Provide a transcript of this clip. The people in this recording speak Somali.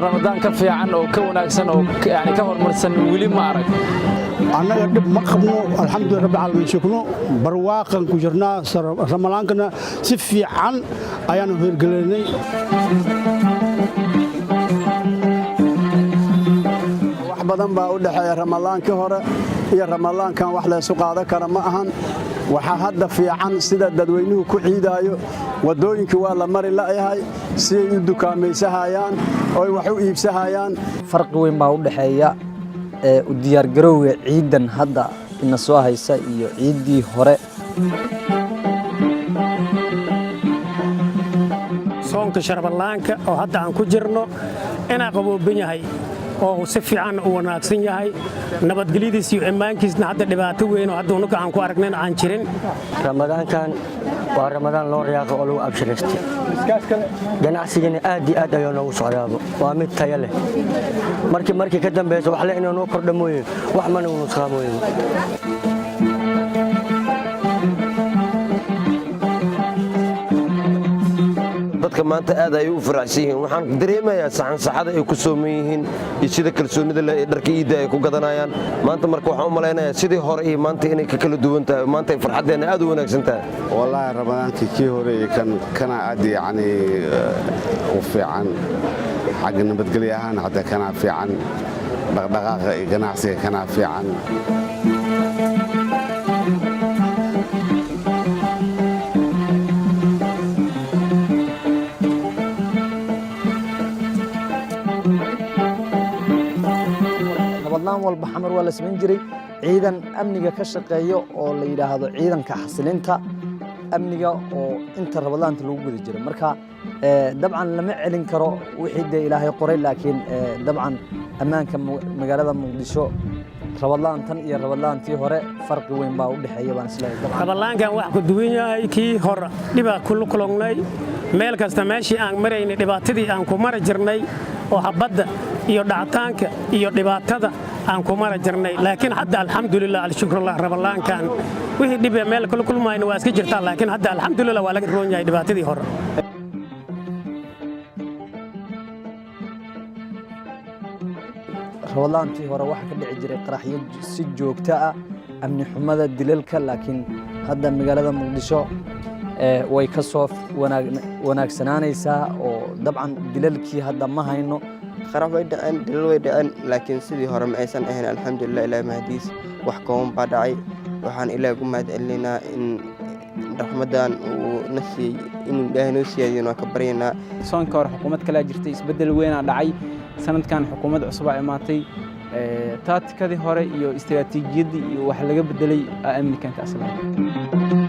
رمضان كفي عنه وكوناكسن أو يعني كهر مرسن ولي ما أعرف. أنا قد مقبنو الحمد لله رب العالمين شكرا برواقا كجرنا رمضان كنا سفي عن أيانو في الجلني. بدن baa u dhaxeeya Ramadaanka hore iyo Ramadaankan wax la soo qaada kara ma ahan waxa hadda fiican sida dadweynuhu ku ciidaayo wadooyinka waa la mari laayahay si ay u dukaameysahayaan oo wax u iibsahayaan farqi weyn baa u dhaxeeya u diyaar garowga ciidan hadda ina soo haysa iyo ciidii hore soonka Ramadaanka oo hadda aan ku jirno ina qabooban yahay oo si fiican u wanaagsan yahay nabadgelyadiisa iyo ammaankiisna hadda dhibaato weyn oo hadda uu aan ku aragnay aan jirin Ramadaankan waa Ramadaan loo riyaaqo oo lagu abshiristay ganacsigana aad iyo aad ayuu noogu socdaabo waa mid tayo leh markii ka dambeeyay wax la inuu kordho mooyee wax ma uu nusqaamoyo dadka maanta aad ay u faraxsan yihiin waxaan dareemayaa saxan-saxada ay ku sooman yihiin iyo sida kalsoonida leh ee dharka iida ay ku gadanayaan maanta marka waxaan u maleynayaa sidii hore iyo maanta inay ka kala duwan tahay maanta ay farxadeena aad u wanaagsan tahay wallahi Ramadaankii kii hore iyo kana aad yani u fiican xagga nabadgelyo ahaan hadda kana fiican dhaqdhaqaaqa iyo ganacsiga kana fiican walba xamar waa la sameyn jiray ciidan amniga ka shaqeeyo oo la yiraahdo ciidanka xasilinta amniga oo inta Ramadaanta lagu guda jiray marka dabcan lama celin karo wixii Ilaahay qoray laakiin dabcan ammaanka magaalada Muqdisho Ramadaantan iyo Ramadaantii hore farqi weyn baa u dhaxeeya baan isleeyahay Ramadaankan wax ku duwan yahay kii hore dhibaa kullu kulungnay meel kasta meeshii aan maraynay dhibaatadii aan ku mari jirnay oo habada iyo dhactaanka iyo dhibaatada aan ku mara jirnay laakiin hadda alxamdulillah alshukrillah Ramadaankan wixii dhib meel kala kulmayna waa iska jirtaa laakiin hadda alxamdulillah waa laga roon yahay dhibaatadii hore Ramadaantii hore waxa ka dhici jiray qaraxyo si joogto ah amni xumada dilalka laakiin hadda magaalada Muqdisho way ka soo wanaagsanaanaysaa oo dabcan dilalkii hadda ma hayno qarax way dhaceen dilal way dhaceen laakiin sidii hore ma aysan ahayn alxamdulillah ilaahay mahdiis wax koon baa dhacay waxaan ilaahay ku mahadcelinaa in raxmadan uu nasiy in ilaahay noo siiyay ka baryanaa soonka hore xukuumad kala jirtay isbedel weyn dhacay sanadkan xukuumad cusub ay imaatay taadkadii hore iyo istiraatiijiyadii iyo wax laga bedelay amnikan ka aslan